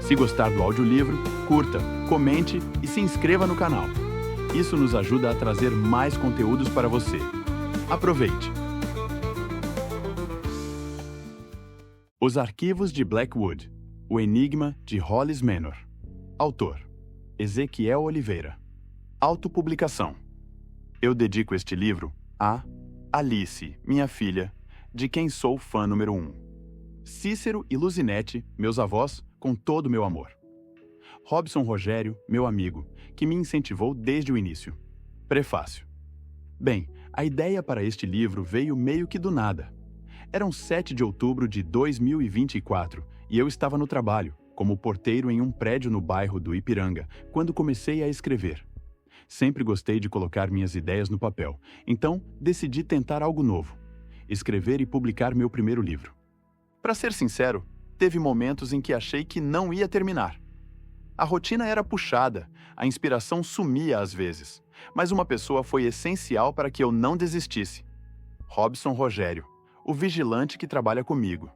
Se gostar do audiolivro, curta, comente e se inscreva no canal. Isso nos ajuda a trazer mais conteúdos para você. Aproveite! Os Arquivos de Blackwood. O Enigma de Hollis Manor. Autor: Ezequiel Oliveira. Autopublicação. Eu dedico este livro a Alice, minha filha, de quem sou fã número 1. Cícero e Luzinete, meus avós, com todo o meu amor. Robson Rogério, meu amigo, que me incentivou desde o início. Prefácio. Bem, a ideia para este livro veio meio que do nada. Eram 7 de outubro de 2024 e eu estava no trabalho, como porteiro em um prédio no bairro do Ipiranga, quando comecei a escrever. Sempre gostei de colocar minhas ideias no papel, então decidi tentar algo novo: escrever e publicar meu primeiro livro. Para ser sincero, teve momentos em que achei que não ia terminar. A rotina era puxada, a inspiração sumia às vezes, mas uma pessoa foi essencial para que eu não desistisse. Robson Rogério, o vigilante que trabalha comigo.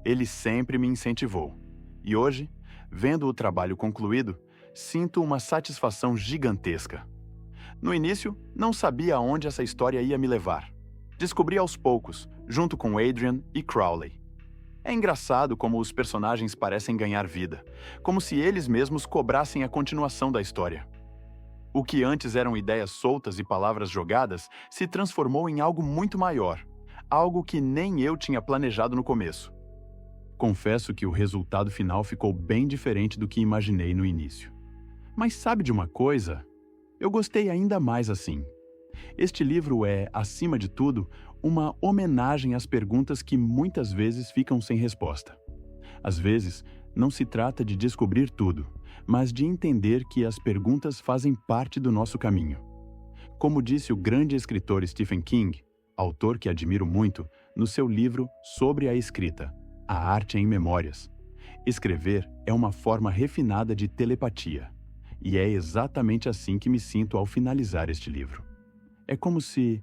Ele sempre me incentivou. E hoje, vendo o trabalho concluído, sinto uma satisfação gigantesca. No início, não sabia aonde essa história ia me levar. Descobri aos poucos, junto com Adrian e Crowley. É engraçado como os personagens parecem ganhar vida, como se eles mesmos cobrassem a continuação da história. O que antes eram ideias soltas e palavras jogadas se transformou em algo muito maior, algo que nem eu tinha planejado no começo. Confesso que o resultado final ficou bem diferente do que imaginei no início. Mas sabe de uma coisa? Eu gostei ainda mais assim. Este livro é, acima de tudo, uma homenagem às perguntas que muitas vezes ficam sem resposta. Às vezes, não se trata de descobrir tudo, mas de entender que as perguntas fazem parte do nosso caminho. Como disse o grande escritor Stephen King, autor que admiro muito, no seu livro Sobre a Escrita, A Arte em Memórias, escrever é uma forma refinada de telepatia. E é exatamente assim que me sinto ao finalizar este livro. É como se,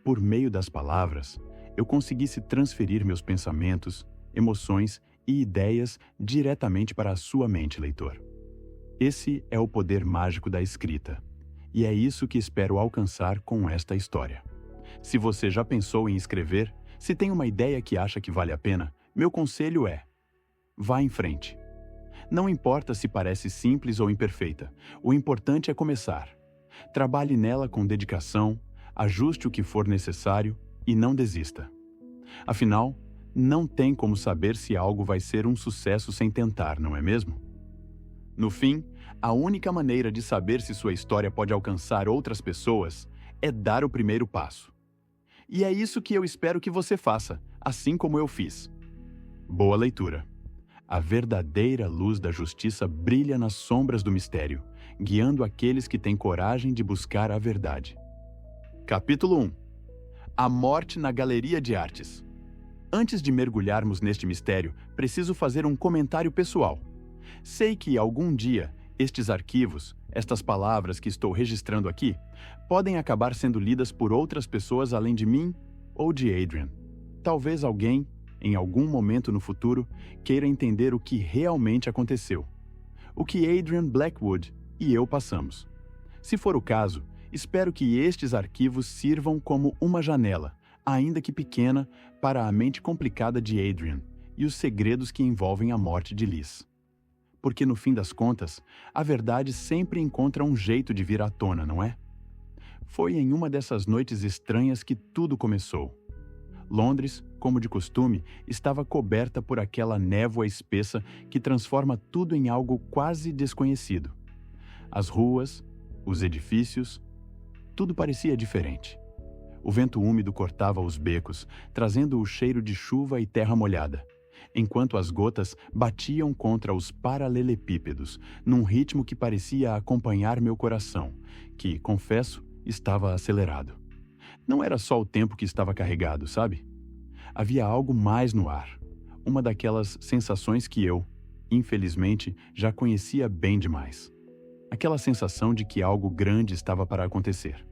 por meio das palavras, eu conseguisse transferir meus pensamentos, emoções e ideias diretamente para a sua mente, leitor. Esse é o poder mágico da escrita, e é isso que espero alcançar com esta história. Se você já pensou em escrever, se tem uma ideia que acha que vale a pena, meu conselho é: vá em frente. Não importa se parece simples ou imperfeita, o importante é começar. Trabalhe nela com dedicação, ajuste o que for necessário e não desista. Afinal, não tem como saber se algo vai ser um sucesso sem tentar, não é mesmo? No fim, a única maneira de saber se sua história pode alcançar outras pessoas é dar o primeiro passo. E é isso que eu espero que você faça, assim como eu fiz. Boa leitura. A verdadeira luz da justiça brilha nas sombras do mistério, guiando aqueles que têm coragem de buscar a verdade. Capítulo 1. A morte na Galeria de Artes. Antes de mergulharmos neste mistério, preciso fazer um comentário pessoal. Sei que algum dia, estes arquivos, estas palavras que estou registrando aqui, podem acabar sendo lidas por outras pessoas além de mim ou de Adrian. Talvez alguém, em algum momento no futuro, queira entender o que realmente aconteceu. O que Adrian Blackwood e eu passamos. Se for o caso, espero que estes arquivos sirvam como uma janela, ainda que pequena, para a mente complicada de Adrian e os segredos que envolvem a morte de Liz. Porque, no fim das contas, a verdade sempre encontra um jeito de vir à tona, não é? Foi em uma dessas noites estranhas que tudo começou. Londres, como de costume, estava coberta por aquela névoa espessa que transforma tudo em algo quase desconhecido. As ruas, os edifícios, tudo parecia diferente. O vento úmido cortava os becos, trazendo o cheiro de chuva e terra molhada, enquanto as gotas batiam contra os paralelepípedos, num ritmo que parecia acompanhar meu coração, que, confesso, estava acelerado. Não era só o tempo que estava carregado, sabe? Havia algo mais no ar, uma daquelas sensações que eu, infelizmente, já conhecia bem demais. Aquela sensação de que algo grande estava para acontecer.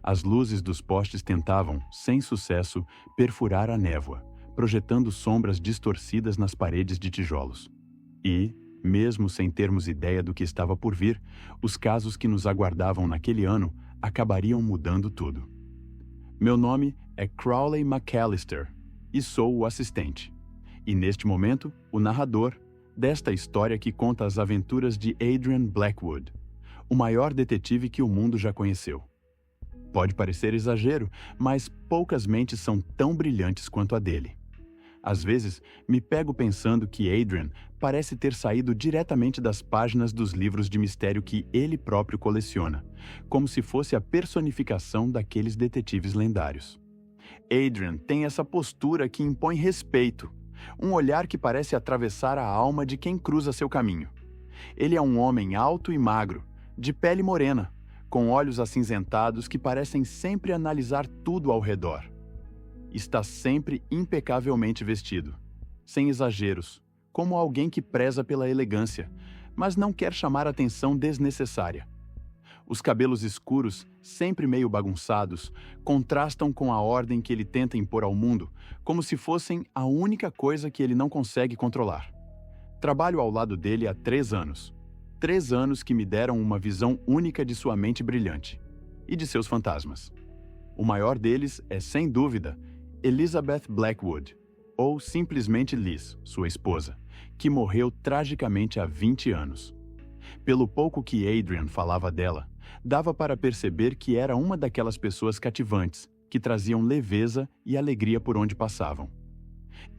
As luzes dos postes tentavam, sem sucesso, perfurar a névoa, projetando sombras distorcidas nas paredes de tijolos. E, Mesmo sem termos ideia do que estava por vir, os casos que nos aguardavam naquele ano acabariam mudando tudo. Meu nome é Crowley McAllister e sou o assistente. E neste momento, o narrador desta história que conta as aventuras de Adrian Blackwood, o maior detetive que o mundo já conheceu. Pode parecer exagero, mas poucas mentes são tão brilhantes quanto a dele. Às vezes, me pego pensando que Adrian parece ter saído diretamente das páginas dos livros de mistério que ele próprio coleciona, como se fosse a personificação daqueles detetives lendários. Adrian tem essa postura que impõe respeito, um olhar que parece atravessar a alma de quem cruza seu caminho. Ele é um homem alto e magro, de pele morena, com olhos acinzentados que parecem sempre analisar tudo ao redor. Está sempre impecavelmente vestido, sem exageros, como alguém que preza pela elegância, mas não quer chamar atenção desnecessária. Os cabelos escuros, sempre meio bagunçados, contrastam com a ordem que ele tenta impor ao mundo, como se fossem a única coisa que ele não consegue controlar. Trabalho ao lado dele há 3 anos. 3 anos que me deram uma visão única de sua mente brilhante e de seus fantasmas. O maior deles é, sem dúvida, Elizabeth Blackwood, ou simplesmente Liz, sua esposa, que morreu tragicamente há 20 anos. Pelo pouco que Adrian falava dela, dava para perceber que era uma daquelas pessoas cativantes, que traziam leveza e alegria por onde passavam.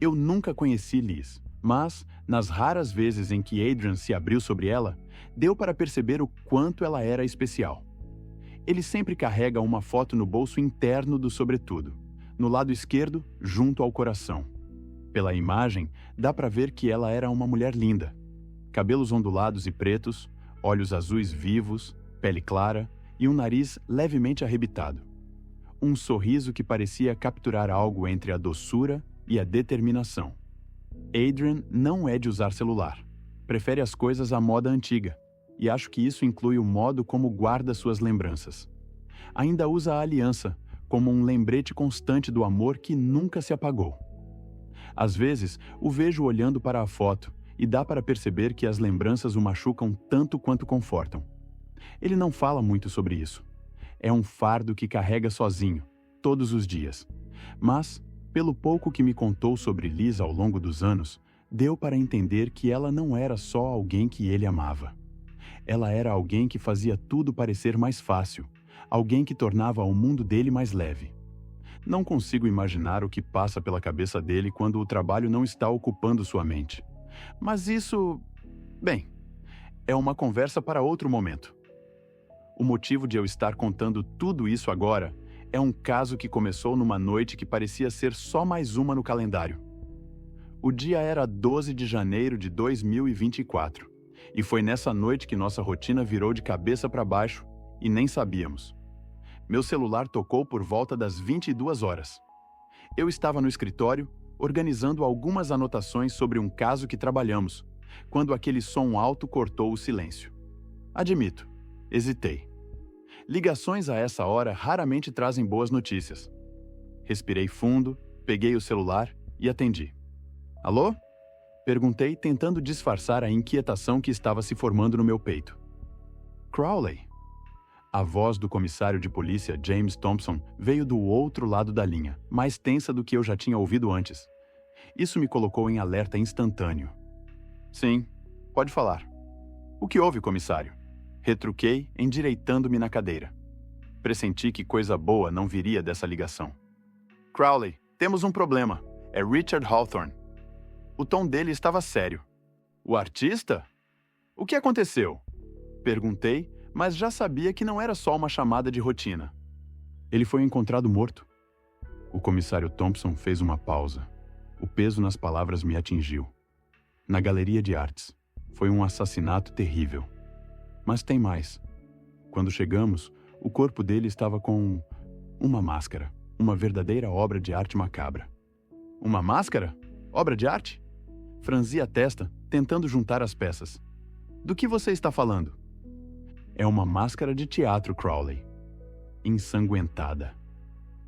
Eu nunca conheci Liz, mas, nas raras vezes em que Adrian se abriu sobre ela, deu para perceber o quanto ela era especial. Ele sempre carrega uma foto no bolso interno do sobretudo, no lado esquerdo, junto ao coração. Pela imagem, dá para ver que ela era uma mulher linda. Cabelos ondulados e pretos, olhos azuis vivos, pele clara e um nariz levemente arrebitado. Um sorriso que parecia capturar algo entre a doçura e a determinação. Adrian não é de usar celular. Prefere as coisas à moda antiga, e acho que isso inclui o modo como guarda suas lembranças. Ainda usa a aliança, como um lembrete constante do amor que nunca se apagou. Às vezes, o vejo olhando para a foto e dá para perceber que as lembranças o machucam tanto quanto confortam. Ele não fala muito sobre isso. É um fardo que carrega sozinho, todos os dias. Mas, pelo pouco que me contou sobre Liz ao longo dos anos, deu para entender que ela não era só alguém que ele amava. Ela era alguém que fazia tudo parecer mais fácil, alguém que tornava o mundo dele mais leve. Não consigo imaginar o que passa pela cabeça dele quando o trabalho não está ocupando sua mente. Mas isso... bem, é uma conversa para outro momento. O motivo de eu estar contando tudo isso agora é um caso que começou numa noite que parecia ser só mais uma no calendário. O dia era 12 de janeiro de 2024, e foi nessa noite que nossa rotina virou de cabeça para baixo e nem sabíamos. Meu celular tocou por volta das 22 horas. Eu estava no escritório, organizando algumas anotações sobre um caso que trabalhamos, quando aquele som alto cortou o silêncio. Admito, hesitei. Ligações a essa hora raramente trazem boas notícias. Respirei fundo, peguei o celular e atendi. Alô? Perguntei, tentando disfarçar a inquietação que estava se formando no meu peito. Crowley? A voz do comissário de polícia James Thompson veio do outro lado da linha, mais tensa do que eu já tinha ouvido antes. Isso me colocou em alerta instantâneo. Sim, pode falar. O que houve, comissário? Retruquei, endireitando-me na cadeira. Pressenti que coisa boa não viria dessa ligação. Crowley, temos um problema. É Richard Hawthorne. O tom dele estava sério. O artista? O que aconteceu? Perguntei, mas já sabia que não era só uma chamada de rotina. Ele foi encontrado morto. O comissário Thompson fez uma pausa. O peso nas palavras me atingiu. Na galeria de artes. Foi um assassinato terrível. Mas tem mais. Quando chegamos, o corpo dele estava com uma máscara. Uma verdadeira obra de arte macabra. Uma máscara? Obra de arte? Franzi a testa, tentando juntar as peças. Do que você está falando? É uma máscara de teatro, Crowley. Ensanguentada.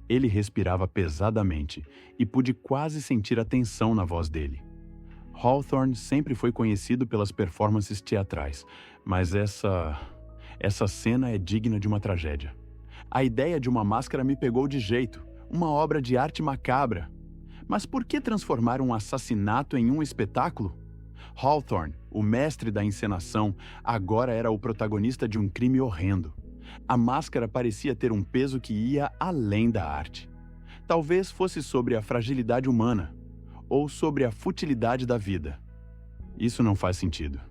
Ele respirava pesadamente e pude quase sentir a tensão na voz dele. Hawthorne sempre foi conhecido pelas performances teatrais, mas essa cena é digna de uma tragédia. A ideia de uma máscara me pegou de jeito, uma obra de arte macabra. Mas por que transformar um assassinato em um espetáculo? Hawthorne, o mestre da encenação, agora era o protagonista de um crime horrendo. A máscara parecia ter um peso que ia além da arte. Talvez fosse sobre a fragilidade humana, ou sobre a futilidade da vida. Isso não faz sentido.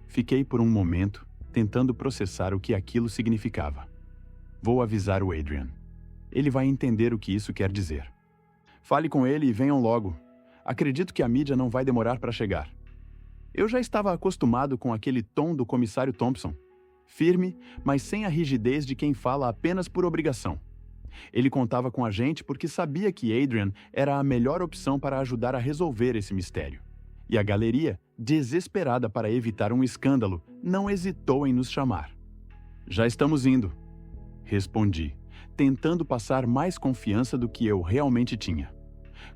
Fiquei por um momento tentando processar o que aquilo significava. Vou avisar o Adrian. Ele vai entender o que isso quer dizer. Fale com ele e venham logo. Acredito que a mídia não vai demorar para chegar. Eu já estava acostumado com aquele tom do comissário Thompson. Firme, mas sem a rigidez de quem fala apenas por obrigação. Ele contava com a gente porque sabia que Adrian era a melhor opção para ajudar a resolver esse mistério. E a galeria, desesperada para evitar um escândalo, não hesitou em nos chamar. Já estamos indo, respondi, tentando passar mais confiança do que eu realmente tinha.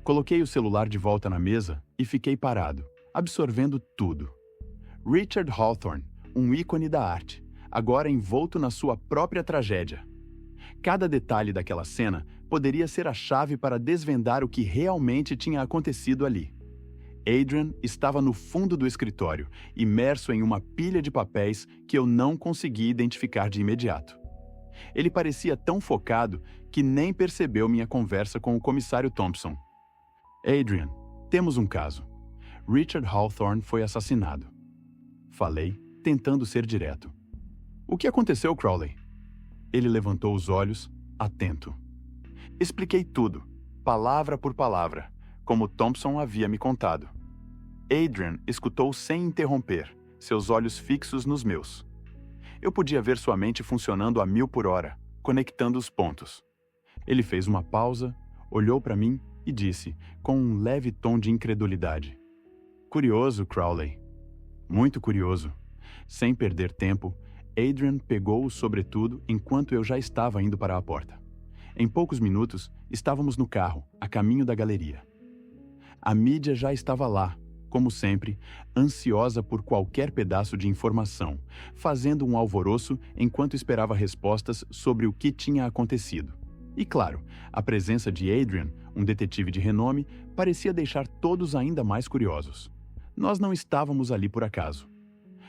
Coloquei o celular de volta na mesa e fiquei parado, absorvendo tudo. Richard Hawthorne, um ícone da arte, agora envolto na sua própria tragédia. Cada detalhe daquela cena poderia ser a chave para desvendar o que realmente tinha acontecido ali. Adrian estava no fundo do escritório, imerso em uma pilha de papéis que eu não consegui identificar de imediato. Ele parecia tão focado que nem percebeu minha conversa com o comissário Thompson. Adrian, temos um caso. Richard Hawthorne foi assassinado. Falei, tentando ser direto. O que aconteceu, Crowley? Ele levantou os olhos, atento. Expliquei tudo, palavra por palavra, como Thompson havia me contado. Adrian escutou sem interromper, seus olhos fixos nos meus. Eu podia ver sua mente funcionando a 1000 por hora, conectando os pontos. Ele fez uma pausa, olhou para mim e disse, com um leve tom de incredulidade. Curioso, Crowley. Muito curioso. Sem perder tempo, Adrian pegou o sobretudo enquanto eu já estava indo para a porta. Em poucos minutos, estávamos no carro, a caminho da galeria. A mídia já estava lá, como sempre, ansiosa por qualquer pedaço de informação, fazendo um alvoroço enquanto esperava respostas sobre o que tinha acontecido. E claro, a presença de Adrian, um detetive de renome, parecia deixar todos ainda mais curiosos. Nós não estávamos ali por acaso.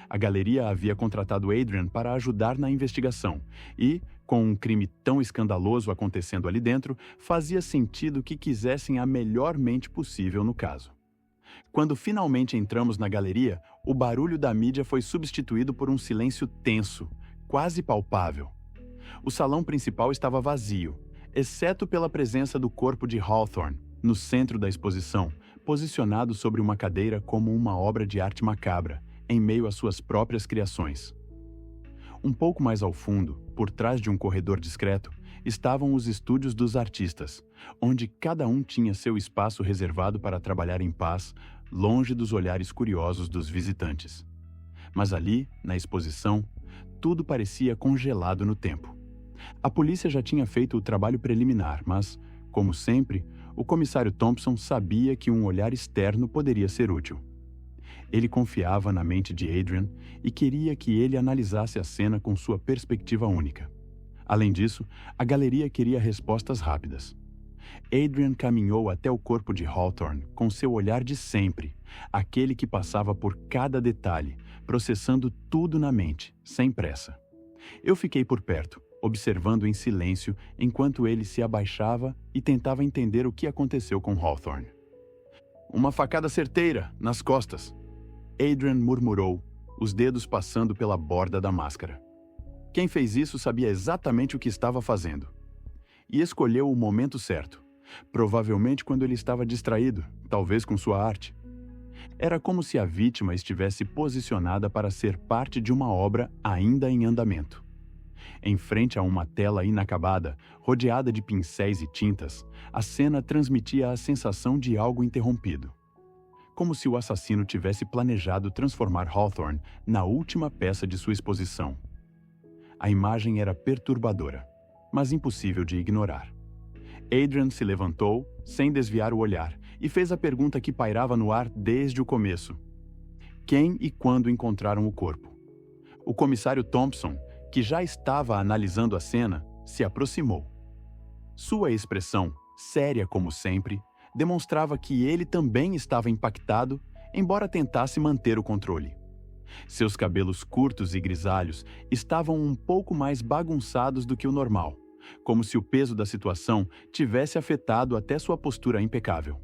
A galeria havia contratado Adrian para ajudar na investigação e, com um crime tão escandaloso acontecendo ali dentro, fazia sentido que quisessem a melhor mente possível no caso. Quando finalmente entramos na galeria, o barulho da mídia foi substituído por um silêncio tenso, quase palpável. O salão principal estava vazio, exceto pela presença do corpo de Hawthorne, no centro da exposição, posicionado sobre uma cadeira como uma obra de arte macabra, em meio às suas próprias criações. Um pouco mais ao fundo, por trás de um corredor discreto, estavam os estúdios dos artistas, onde cada um tinha seu espaço reservado para trabalhar em paz, longe dos olhares curiosos dos visitantes. Mas ali, na exposição, tudo parecia congelado no tempo. A polícia já tinha feito o trabalho preliminar, mas, como sempre, o comissário Thompson sabia que um olhar externo poderia ser útil. Ele confiava na mente de Adrian e queria que ele analisasse a cena com sua perspectiva única. Além disso, a galeria queria respostas rápidas. Adrian caminhou até o corpo de Hawthorne com seu olhar de sempre, aquele que passava por cada detalhe, processando tudo na mente, sem pressa. Eu fiquei por perto, observando em silêncio enquanto ele se abaixava e tentava entender o que aconteceu com Hawthorne. Uma facada certeira, nas costas. Adrian murmurou, os dedos passando pela borda da máscara. Quem fez isso sabia exatamente o que estava fazendo. E escolheu o momento certo. Provavelmente quando ele estava distraído, talvez com sua arte. Era como se a vítima estivesse posicionada para ser parte de uma obra ainda em andamento. Em frente a uma tela inacabada, rodeada de pincéis e tintas, a cena transmitia a sensação de algo interrompido. Como se o assassino tivesse planejado transformar Hawthorne na última peça de sua exposição. A imagem era perturbadora, mas impossível de ignorar. Adrian se levantou, sem desviar o olhar, e fez a pergunta que pairava no ar desde o começo: quem e quando encontraram o corpo? O comissário Thompson, que já estava analisando a cena, se aproximou. Sua expressão, séria como sempre, demonstrava que ele também estava impactado, embora tentasse manter o controle. Seus cabelos curtos e grisalhos estavam um pouco mais bagunçados do que o normal, como se o peso da situação tivesse afetado até sua postura impecável.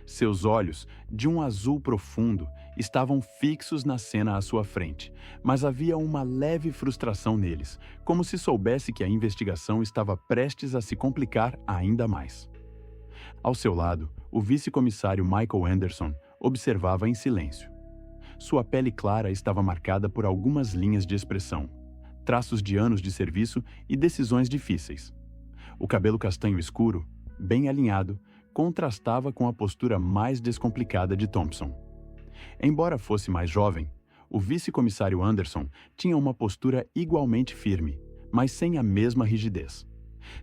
Seus olhos, de um azul profundo, estavam fixos na cena à sua frente, mas havia uma leve frustração neles, como se soubesse que a investigação estava prestes a se complicar ainda mais. Ao seu lado, o vice-comissário Michael Anderson observava em silêncio. Sua pele clara estava marcada por algumas linhas de expressão, traços de anos de serviço e decisões difíceis. O cabelo castanho escuro, bem alinhado, contrastava com a postura mais descomplicada de Thompson. Embora fosse mais jovem, o vice-comissário Anderson tinha uma postura igualmente firme, mas sem a mesma rigidez.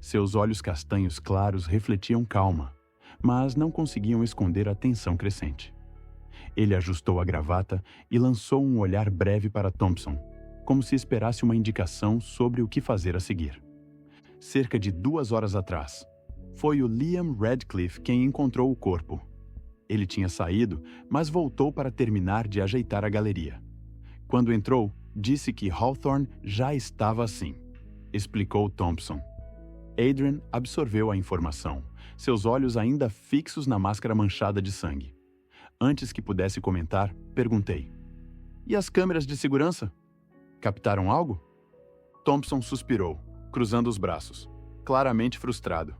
Seus olhos castanhos claros refletiam calma, mas não conseguiam esconder a tensão crescente. Ele ajustou a gravata e lançou um olhar breve para Thompson, como se esperasse uma indicação sobre o que fazer a seguir. Cerca de 2 horas atrás, foi o Liam Radcliffe quem encontrou o corpo. Ele tinha saído, mas voltou para terminar de ajeitar a galeria. Quando entrou, disse que Hawthorne já estava assim, explicou Thompson. Adrian absorveu a informação, seus olhos ainda fixos na máscara manchada de sangue. Antes que pudesse comentar, perguntei: "E as câmeras de segurança? Captaram algo?" Thompson suspirou, cruzando os braços, claramente frustrado.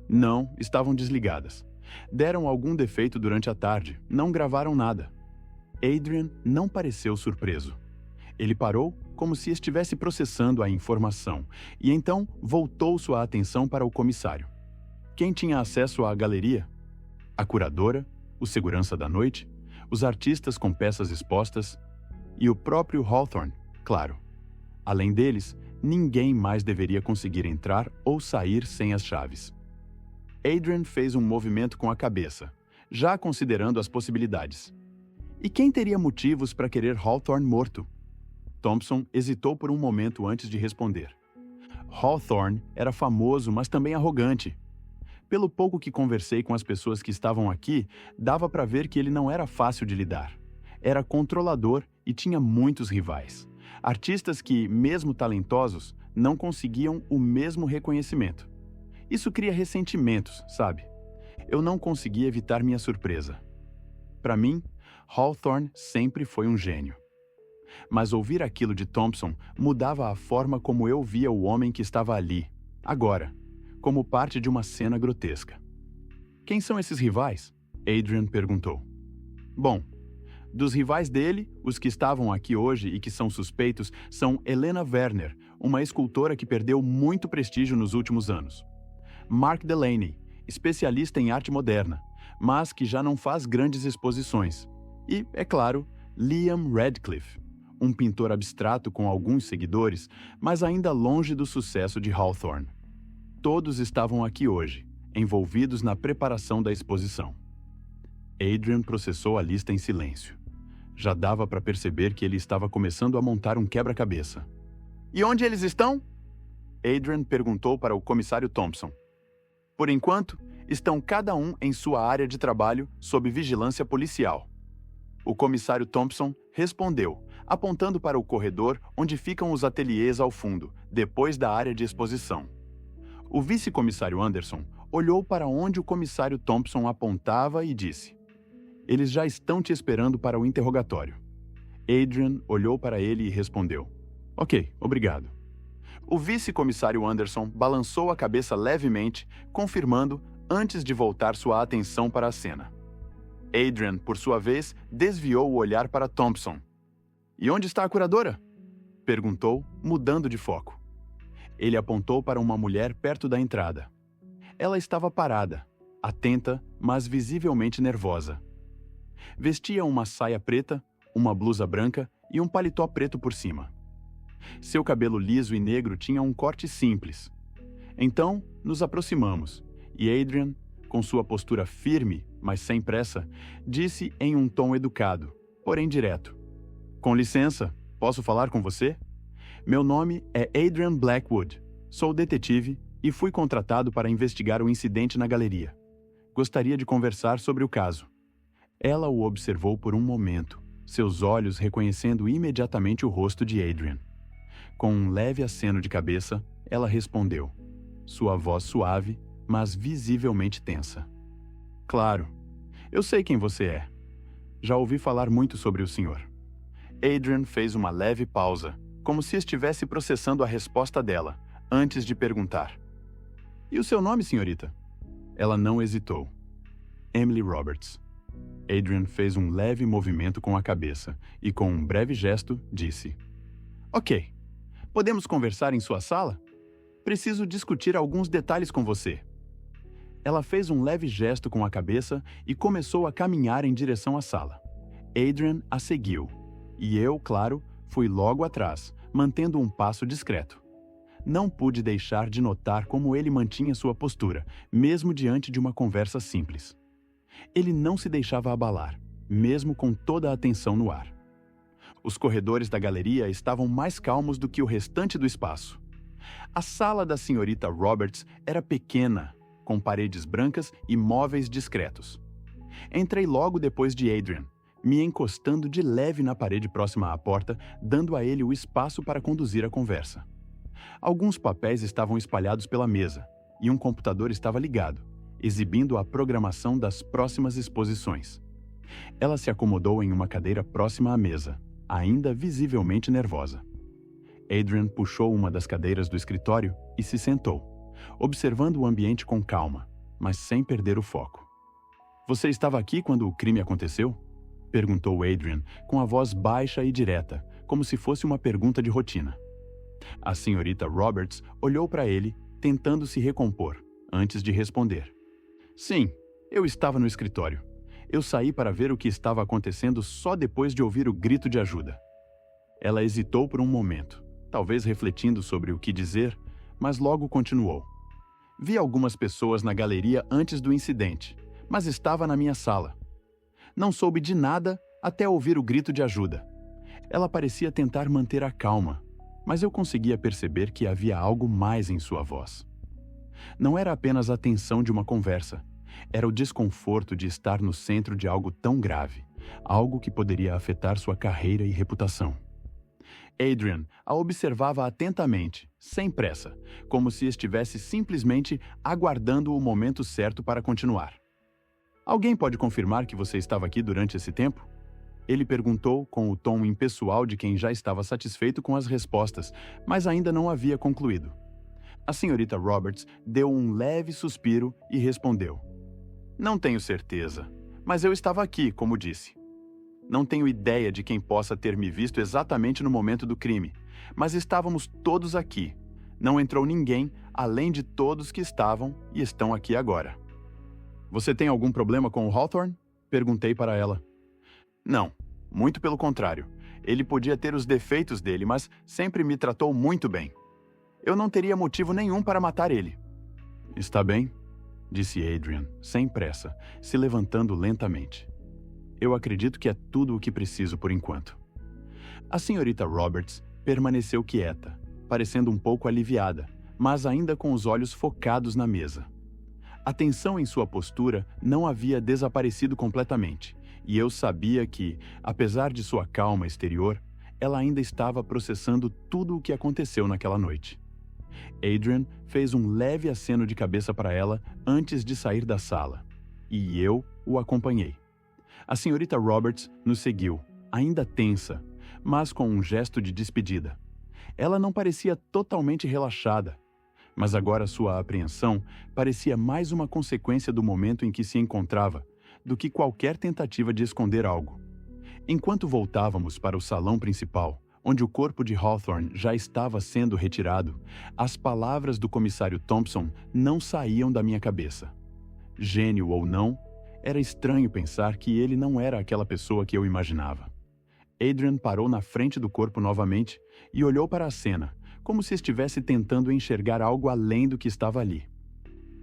"Não, estavam desligadas. Deram algum defeito durante a tarde, não gravaram nada." Adrian não pareceu surpreso. Ele parou como se estivesse processando a informação e então voltou sua atenção para o comissário. Quem tinha acesso à galeria? A curadora, o segurança da noite, os artistas com peças expostas e o próprio Hawthorne, claro. Além deles, ninguém mais deveria conseguir entrar ou sair sem as chaves. Adrian fez um movimento com a cabeça, já considerando as possibilidades. E quem teria motivos para querer Hawthorne morto? Thompson hesitou por um momento antes de responder. Hawthorne era famoso, mas também arrogante. Pelo pouco que conversei com as pessoas que estavam aqui, dava para ver que ele não era fácil de lidar. Era controlador e tinha muitos rivais. Artistas que, mesmo talentosos, não conseguiam o mesmo reconhecimento. Isso cria ressentimentos, sabe? Eu não consegui evitar minha surpresa. Para mim, Hawthorne sempre foi um gênio. Mas ouvir aquilo de Thompson mudava a forma como eu via o homem que estava ali, agora, como parte de uma cena grotesca. "Quem são esses rivais?" Adrian perguntou. "Bom, dos rivais dele, os que estavam aqui hoje e que são suspeitos são Helena Werner, uma escultora que perdeu muito prestígio nos últimos anos. Mark Delaney, especialista em arte moderna, mas que já não faz grandes exposições. E, é claro, Liam Radcliffe, um pintor abstrato com alguns seguidores, mas ainda longe do sucesso de Hawthorne. Todos estavam aqui hoje, envolvidos na preparação da exposição." Adrian processou a lista em silêncio. Já dava para perceber que ele estava começando a montar um quebra-cabeça. "E onde eles estão?" Adrian perguntou para o comissário Thompson. "Por enquanto, estão cada um em sua área de trabalho sob vigilância policial." O comissário Thompson respondeu, apontando para o corredor onde ficam os ateliês ao fundo, depois da área de exposição. O vice-comissário Anderson olhou para onde o comissário Thompson apontava e disse: "Eles já estão te esperando para o interrogatório." Adrian olhou para ele e respondeu: "Ok, obrigado." O vice-comissário Anderson balançou a cabeça levemente, confirmando antes de voltar sua atenção para a cena. Adrian, por sua vez, desviou o olhar para Thompson. "E onde está a curadora?" perguntou, mudando de foco. Ele apontou para uma mulher perto da entrada. Ela estava parada, atenta, mas visivelmente nervosa. Vestia uma saia preta, uma blusa branca e um paletó preto por cima. Seu cabelo liso e negro tinha um corte simples. Então, nos aproximamos, e Adrian, com sua postura firme, mas sem pressa, disse em um tom educado, porém direto: "Com licença, posso falar com você? Meu nome é Adrian Blackwood. Sou detetive e fui contratado para investigar o incidente na galeria. Gostaria de conversar sobre o caso." Ela o observou por um momento, seus olhos reconhecendo imediatamente o rosto de Adrian. Com um leve aceno de cabeça, ela respondeu, sua voz suave, mas visivelmente tensa: "Claro, eu sei quem você é. Já ouvi falar muito sobre o senhor." Adrian fez uma leve pausa, como se estivesse processando a resposta dela, antes de perguntar: "E o seu nome, senhorita?" Ela não hesitou. "Emily Roberts." Adrian fez um leve movimento com a cabeça e, com um breve gesto, disse: "Ok. Podemos conversar em sua sala? Preciso discutir alguns detalhes com você." Ela fez um leve gesto com a cabeça e começou a caminhar em direção à sala. Adrian a seguiu, e eu, claro, fui logo atrás, mantendo um passo discreto. Não pude deixar de notar como ele mantinha sua postura, mesmo diante de uma conversa simples. Ele não se deixava abalar, mesmo com toda a atenção no ar. Os corredores da galeria estavam mais calmos do que o restante do espaço. A sala da senhorita Roberts era pequena, com paredes brancas e móveis discretos. Entrei logo depois de Adrian, me encostando de leve na parede próxima à porta, dando a ele o espaço para conduzir a conversa. Alguns papéis estavam espalhados pela mesa, e um computador estava ligado, exibindo a programação das próximas exposições. Ela se acomodou em uma cadeira próxima à mesa, ainda visivelmente nervosa. Adrian puxou uma das cadeiras do escritório e se sentou, observando o ambiente com calma, mas sem perder o foco. "Você estava aqui quando o crime aconteceu?" perguntou Adrian, com a voz baixa e direta, como se fosse uma pergunta de rotina. A senhorita Roberts olhou para ele, tentando se recompor, antes de responder. "Sim, eu estava no escritório. Eu saí para ver o que estava acontecendo só depois de ouvir o grito de ajuda." Ela hesitou por um momento, talvez refletindo sobre o que dizer, mas logo continuou. "Vi algumas pessoas na galeria antes do incidente, mas estava na minha sala. Não soube de nada até ouvir o grito de ajuda." Ela parecia tentar manter a calma, mas eu conseguia perceber que havia algo mais em sua voz. Não era apenas a tensão de uma conversa, era o desconforto de estar no centro de algo tão grave, algo que poderia afetar sua carreira e reputação. Adrian a observava atentamente, sem pressa, como se estivesse simplesmente aguardando o momento certo para continuar. "Alguém pode confirmar que você estava aqui durante esse tempo?" Ele perguntou com o tom impessoal de quem já estava satisfeito com as respostas, mas ainda não havia concluído. A senhorita Roberts deu um leve suspiro e respondeu: "Não tenho certeza, mas eu estava aqui, como disse. Não tenho ideia de quem possa ter me visto exatamente no momento do crime, mas estávamos todos aqui. Não entrou ninguém além de todos que estavam e estão aqui agora." "Você tem algum problema com o Hawthorne?" perguntei para ela. "Não, muito pelo contrário. Ele podia ter os defeitos dele, mas sempre me tratou muito bem. Eu não teria motivo nenhum para matar ele." "Está bem," disse Adrian, sem pressa, se levantando lentamente. "Eu acredito que é tudo o que preciso por enquanto." A senhorita Roberts permaneceu quieta, parecendo um pouco aliviada, mas ainda com os olhos focados na mesa. A tensão em sua postura não havia desaparecido completamente, e eu sabia que, apesar de sua calma exterior, ela ainda estava processando tudo o que aconteceu naquela noite. Adrian fez um leve aceno de cabeça para ela antes de sair da sala, e eu o acompanhei. A senhorita Roberts nos seguiu, ainda tensa, mas com um gesto de despedida. Ela não parecia totalmente relaxada, mas agora sua apreensão parecia mais uma consequência do momento em que se encontrava do que qualquer tentativa de esconder algo. Enquanto voltávamos para o salão principal, onde o corpo de Hawthorne já estava sendo retirado, as palavras do comissário Thompson não saíam da minha cabeça. Gênio ou não, era estranho pensar que ele não era aquela pessoa que eu imaginava. Adrian parou na frente do corpo novamente e olhou para a cena, como se estivesse tentando enxergar algo além do que estava ali.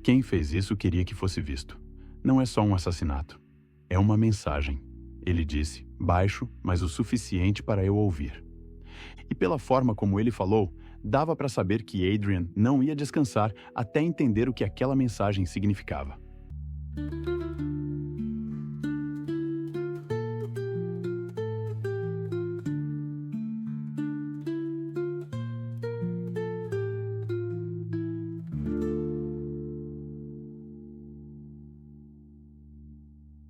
Quem fez isso queria que fosse visto. Não é só um assassinato. É uma mensagem, ele disse, baixo, mas o suficiente para eu ouvir. E pela forma como ele falou, dava para saber que Adrian não ia descansar até entender o que aquela mensagem significava.